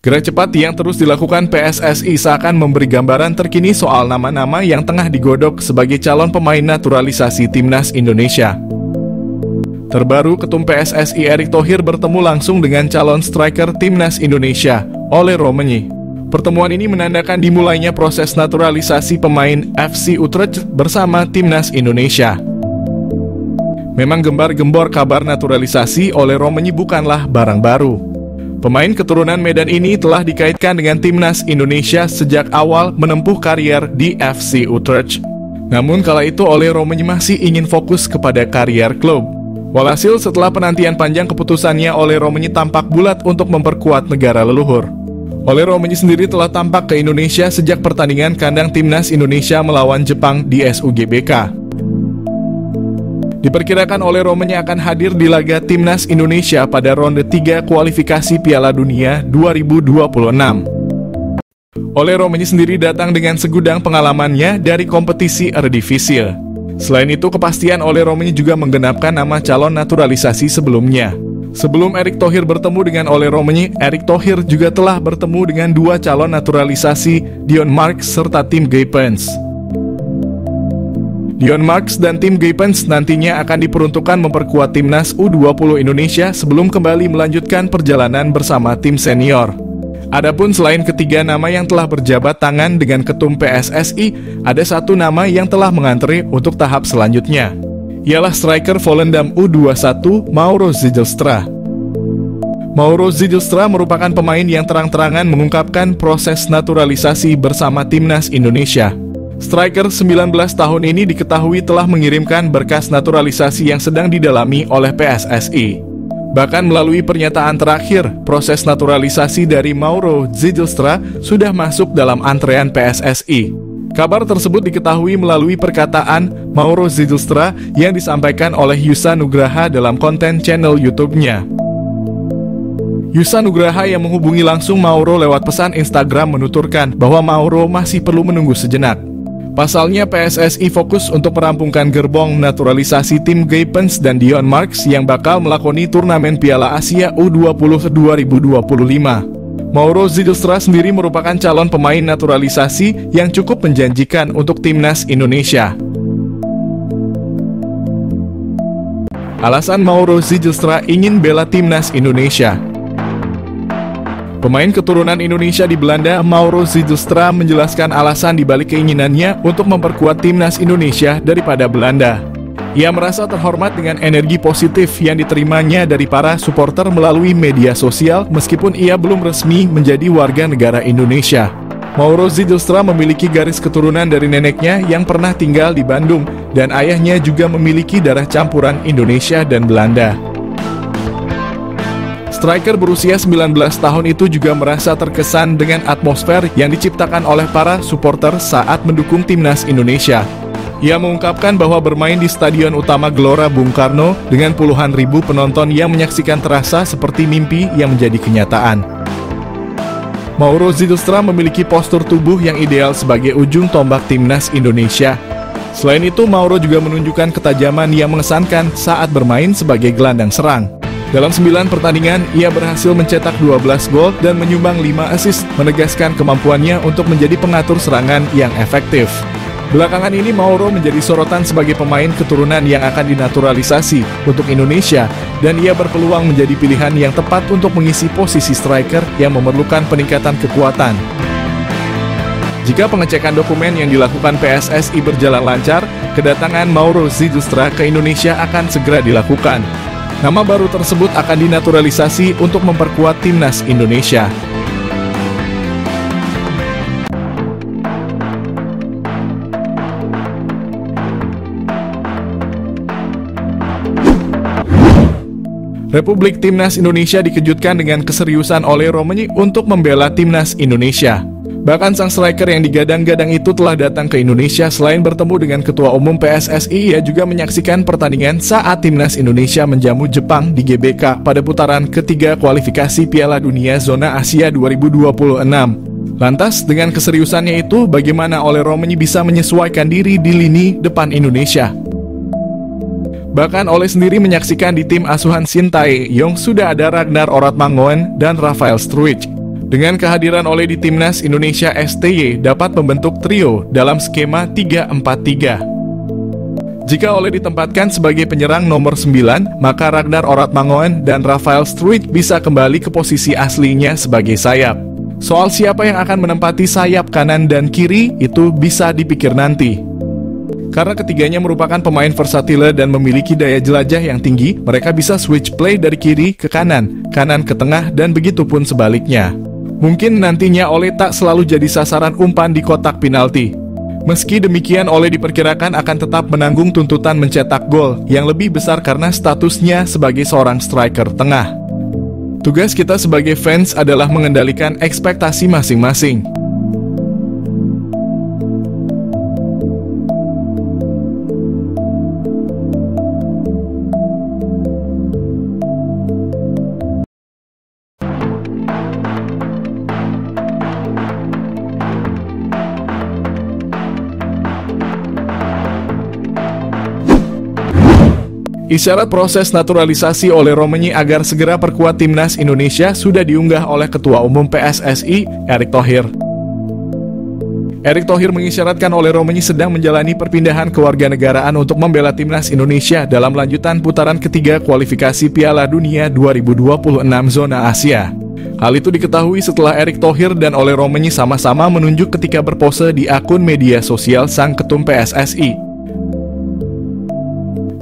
Gerak cepat yang terus dilakukan PSSI seakan memberi gambaran terkini soal nama-nama yang tengah digodok sebagai calon pemain naturalisasi Timnas Indonesia. Terbaru, Ketum PSSI Erick Thohir bertemu langsung dengan calon striker Timnas Indonesia, Ole Roemeny. Pertemuan ini menandakan dimulainya proses naturalisasi pemain FC Utrecht bersama Timnas Indonesia. Memang gembar-gembor kabar naturalisasi Ole Roemeny bukanlah barang baru. Pemain keturunan Medan ini telah dikaitkan dengan Timnas Indonesia sejak awal menempuh karier di FC Utrecht. Namun kala itu Ole Roemeny masih ingin fokus kepada karier klub. Walhasil setelah penantian panjang keputusannya, Ole Roemeny tampak bulat untuk memperkuat negara leluhur. Ole Roemeny sendiri telah tampak ke Indonesia sejak pertandingan kandang Timnas Indonesia melawan Jepang di SUGBK. Diperkirakan Ole Roemeny akan hadir di laga Timnas Indonesia pada ronde 3 kualifikasi Piala Dunia 2026. Ole Roemeny sendiri datang dengan segudang pengalamannya dari kompetisi Eredivisie. Selain itu, kepastian Ole Roemeny juga menggenapkan nama calon naturalisasi sebelumnya. Sebelum Erick Thohir bertemu dengan Ole Roemeny, Erick Thohir juga telah bertemu dengan dua calon naturalisasi, Dion Marks serta Tim Guypens. Dion Marks dan Tim Guypens nantinya akan diperuntukkan memperkuat Timnas U20 Indonesia sebelum kembali melanjutkan perjalanan bersama tim senior. Adapun selain ketiga nama yang telah berjabat tangan dengan Ketum PSSI, ada satu nama yang telah mengantri untuk tahap selanjutnya. Ialah striker Volendam U21 Mauro Zijlstra. Mauro Zijlstra merupakan pemain yang terang-terangan mengungkapkan proses naturalisasi bersama Timnas Indonesia. Striker 19 tahun ini diketahui telah mengirimkan berkas naturalisasi yang sedang didalami oleh PSSI. Bahkan melalui pernyataan terakhir, proses naturalisasi dari Mauro Zijlstra sudah masuk dalam antrean PSSI. Kabar tersebut diketahui melalui perkataan Mauro Zijlstra yang disampaikan oleh Yusa Nugraha dalam konten channel YouTube-nya. Yusa Nugraha yang menghubungi langsung Mauro lewat pesan Instagram menuturkan bahwa Mauro masih perlu menunggu sejenak. Pasalnya PSSI fokus untuk merampungkan gerbong naturalisasi Tim Guypens dan Dion Marks yang bakal melakoni turnamen Piala Asia U20 2025. Mauro Zijlstra sendiri merupakan calon pemain naturalisasi yang cukup menjanjikan untuk Timnas Indonesia. Alasan Mauro Zijlstra ingin bela Timnas Indonesia. Pemain keturunan Indonesia di Belanda, Mauro Zijlstra menjelaskan alasan dibalik keinginannya untuk memperkuat Timnas Indonesia daripada Belanda. Ia merasa terhormat dengan energi positif yang diterimanya dari para supporter melalui media sosial meskipun ia belum resmi menjadi warga negara Indonesia. Mauro Zijlstra memiliki garis keturunan dari neneknya yang pernah tinggal di Bandung dan ayahnya juga memiliki darah campuran Indonesia dan Belanda. Striker berusia 19 tahun itu juga merasa terkesan dengan atmosfer yang diciptakan oleh para supporter saat mendukung Timnas Indonesia. Ia mengungkapkan bahwa bermain di Stadion Utama Gelora Bung Karno dengan puluhan ribu penonton yang menyaksikan terasa seperti mimpi yang menjadi kenyataan. Mauro Zijlstra memiliki postur tubuh yang ideal sebagai ujung tombak Timnas Indonesia. Selain itu, Mauro juga menunjukkan ketajaman yang mengesankan saat bermain sebagai gelandang serang. Dalam 9 pertandingan, ia berhasil mencetak 12 gol dan menyumbang 5 assist, menegaskan kemampuannya untuk menjadi pengatur serangan yang efektif. Belakangan ini Mauro menjadi sorotan sebagai pemain keturunan yang akan dinaturalisasi untuk Indonesia, dan ia berpeluang menjadi pilihan yang tepat untuk mengisi posisi striker yang memerlukan peningkatan kekuatan. Jika pengecekan dokumen yang dilakukan PSSI berjalan lancar, kedatangan Mauro Zijlstra ke Indonesia akan segera dilakukan. Nama baru tersebut akan dinaturalisasi untuk memperkuat Timnas Indonesia. Republik Timnas Indonesia dikejutkan dengan keseriusan Ole Roemeny untuk membela Timnas Indonesia. Bahkan sang striker yang digadang-gadang itu telah datang ke Indonesia. Selain bertemu dengan Ketua Umum PSSI, ia juga menyaksikan pertandingan saat Timnas Indonesia menjamu Jepang di GBK pada putaran ketiga kualifikasi Piala Dunia Zona Asia 2026. Lantas, dengan keseriusannya itu, bagaimana Ole Roemeny bisa menyesuaikan diri di lini depan Indonesia? Bahkan Ole sendiri menyaksikan di tim asuhan Shin Tae-yong sudah ada Ragnar Oratmangoen dan Rafael Struijk. Dengan kehadiran Ole di timnas Indonesia, STY dapat membentuk trio dalam skema 3-4-3. Jika Ole ditempatkan sebagai penyerang nomor 9, maka Ragnar Oratmangoen dan Rafael Struijk bisa kembali ke posisi aslinya sebagai sayap. Soal siapa yang akan menempati sayap kanan dan kiri, itu bisa dipikir nanti. Karena ketiganya merupakan pemain versatile dan memiliki daya jelajah yang tinggi, mereka bisa switch play dari kiri ke kanan, kanan ke tengah, dan begitu pun sebaliknya. Mungkin nantinya Ole tak selalu jadi sasaran umpan di kotak penalti. Meski demikian, Ole diperkirakan akan tetap menanggung tuntutan mencetak gol yang lebih besar karena statusnya sebagai seorang striker tengah. Tugas kita sebagai fans adalah mengendalikan ekspektasi masing-masing. Isyarat proses naturalisasi oleh Romani agar segera perkuat timnas Indonesia sudah diunggah oleh Ketua Umum PSSI, Erick Thohir. Erick Thohir mengisyaratkan oleh Romani sedang menjalani perpindahan kewarganegaraan untuk membela timnas Indonesia dalam lanjutan putaran ketiga kualifikasi Piala Dunia 2026 zona Asia. Hal itu diketahui setelah Erick Thohir dan Ole Romani sama-sama menunjuk ketika berpose di akun media sosial sang ketum PSSI.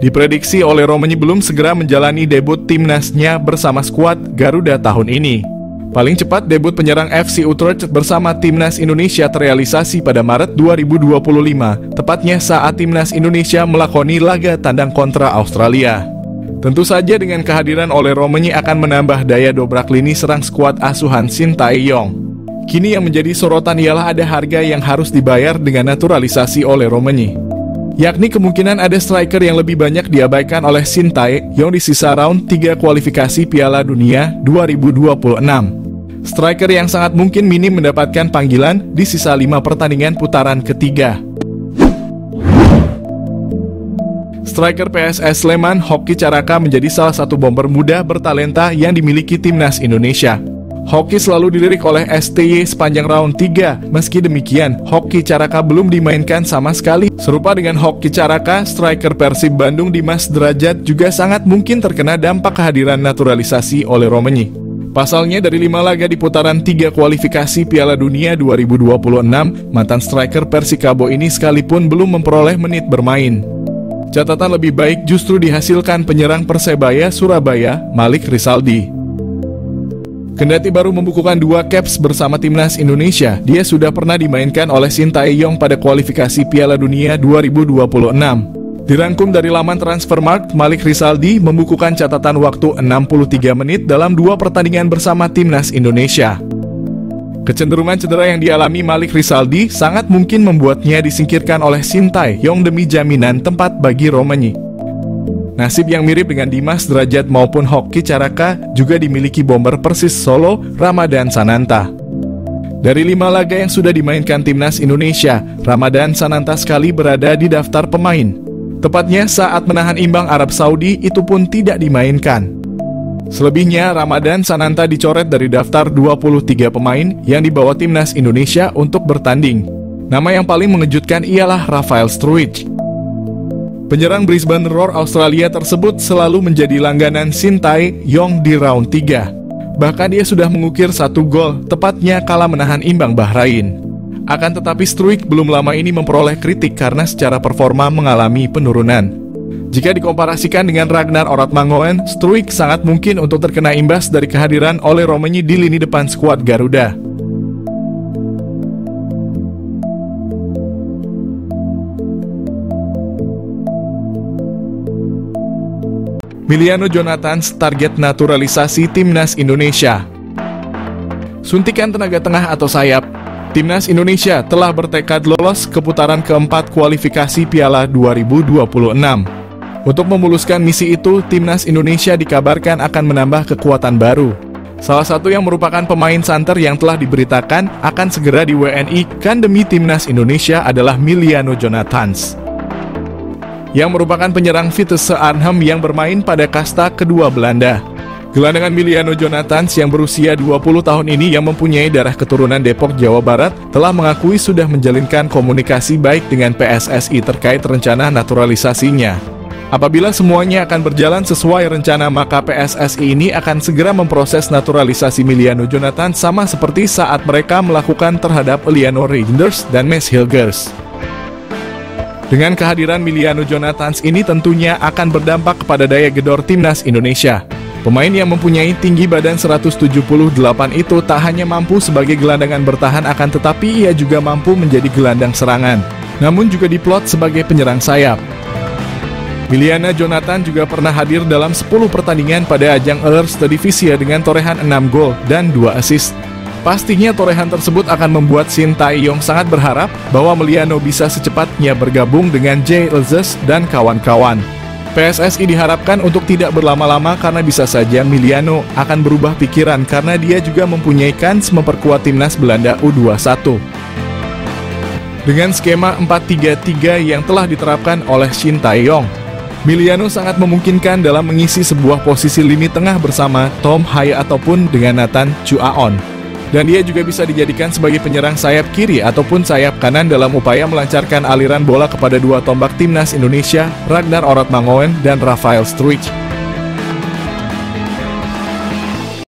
Diprediksi Ole Romani belum segera menjalani debut timnasnya bersama skuad Garuda tahun ini. Paling cepat debut penyerang FC Utrecht bersama timnas Indonesia terrealisasi pada Maret 2025, tepatnya saat timnas Indonesia melakoni laga tandang kontra Australia. Tentu saja dengan kehadiran Ole Romani akan menambah daya dobrak lini serang skuad asuhan Shin Tae-yong. Kini yang menjadi sorotan ialah ada harga yang harus dibayar dengan naturalisasi Ole Romani, yakni kemungkinan ada striker yang lebih banyak diabaikan oleh Shin Tae-yong di sisa round 3 kualifikasi Piala Dunia 2026. Striker yang sangat mungkin minim mendapatkan panggilan di sisa 5 pertandingan putaran ketiga. Striker PSS Sleman, Hoki Caraka menjadi salah satu bomber muda bertalenta yang dimiliki timnas Indonesia. Hoki selalu dilirik oleh STY sepanjang round 3. Meski demikian, Hoki Caraka belum dimainkan sama sekali. Serupa dengan Hoki Caraka, striker Persib Bandung Dimas Derajat juga sangat mungkin terkena dampak kehadiran naturalisasi Ole Romani. Pasalnya dari 5 laga di putaran 3 kualifikasi Piala Dunia 2026, mantan striker Persikabo ini sekalipun belum memperoleh menit bermain. Catatan lebih baik justru dihasilkan penyerang Persebaya Surabaya, Malik Rizaldi. Kendati baru membukukan 2 caps bersama timnas Indonesia, dia sudah pernah dimainkan oleh Shin Tae-yong pada kualifikasi Piala Dunia 2026. Dirangkum dari laman Transfermarkt, Malik Rizaldi membukukan catatan waktu 63 menit dalam 2 pertandingan bersama timnas Indonesia. Kecenderungan cedera yang dialami Malik Rizaldi sangat mungkin membuatnya disingkirkan oleh Shin Tae-yong demi jaminan tempat bagi Romani. Nasib yang mirip dengan Dimas Derajat maupun Hoki Caraka juga dimiliki bomber Persis Solo, Ramadan Sananta. Dari 5 laga yang sudah dimainkan timnas Indonesia, Ramadan Sananta sekali berada di daftar pemain. Tepatnya saat menahan imbang Arab Saudi, itu pun tidak dimainkan. Selebihnya, Ramadan Sananta dicoret dari daftar 23 pemain yang dibawa timnas Indonesia untuk bertanding. Nama yang paling mengejutkan ialah Rafael Struijk. Penyerang Brisbane Roar Australia tersebut selalu menjadi langganan Shin Tae-yong di round 3. Bahkan dia sudah mengukir 1 gol, tepatnya kala menahan imbang Bahrain. Akan tetapi Struijk belum lama ini memperoleh kritik karena secara performa mengalami penurunan. Jika dikomparasikan dengan Ragnar Oratmangoen, Struijk sangat mungkin untuk terkena imbas dari kehadiran Ole Romani di lini depan skuad Garuda. Miliano Jonathans target naturalisasi timnas Indonesia. Suntikan tenaga tengah atau sayap, timnas Indonesia telah bertekad lolos ke putaran keempat kualifikasi Piala 2026. Untuk memuluskan misi itu, timnas Indonesia dikabarkan akan menambah kekuatan baru. Salah satu yang merupakan pemain santer yang telah diberitakan akan segera di WNI-kan demi timnas Indonesia adalah Miliano Jonathans, yang merupakan penyerang Vitesse Arnhem yang bermain pada kasta kedua Belanda. Gelandangan Miliano Jonathans yang berusia 20 tahun ini yang mempunyai darah keturunan Depok, Jawa Barat, telah mengakui sudah menjalinkan komunikasi baik dengan PSSI terkait rencana naturalisasinya. Apabila semuanya akan berjalan sesuai rencana, maka PSSI ini akan segera memproses naturalisasi Miliano Jonathans sama seperti saat mereka melakukan terhadap Eleanor Reinders dan Max Hilgers. Dengan kehadiran Miliano Jonathans ini tentunya akan berdampak kepada daya gedor timnas Indonesia. Pemain yang mempunyai tinggi badan 178 itu tak hanya mampu sebagai gelandangan bertahan, akan tetapi ia juga mampu menjadi gelandang serangan, namun juga diplot sebagai penyerang sayap. Miliano Jonathans juga pernah hadir dalam 10 pertandingan pada ajang Eerste Divisie dengan torehan 6 gol dan 2 assist. Pastinya torehan tersebut akan membuat Shin Tae-yong sangat berharap bahwa Miliano bisa secepatnya bergabung dengan Jay Elzes dan kawan-kawan. PSSI diharapkan untuk tidak berlama-lama karena bisa saja Miliano akan berubah pikiran karena dia juga mempunyai kans memperkuat timnas Belanda U21. Dengan skema 4-3-3 yang telah diterapkan oleh Shin Tae-yong, Miliano sangat memungkinkan dalam mengisi sebuah posisi lini tengah bersama Tom Haye ataupun dengan Nathan Chuaon. Dan dia juga bisa dijadikan sebagai penyerang sayap kiri ataupun sayap kanan dalam upaya melancarkan aliran bola kepada dua tombak timnas Indonesia, Ragnar Orotmangoen dan Rafael Struijk.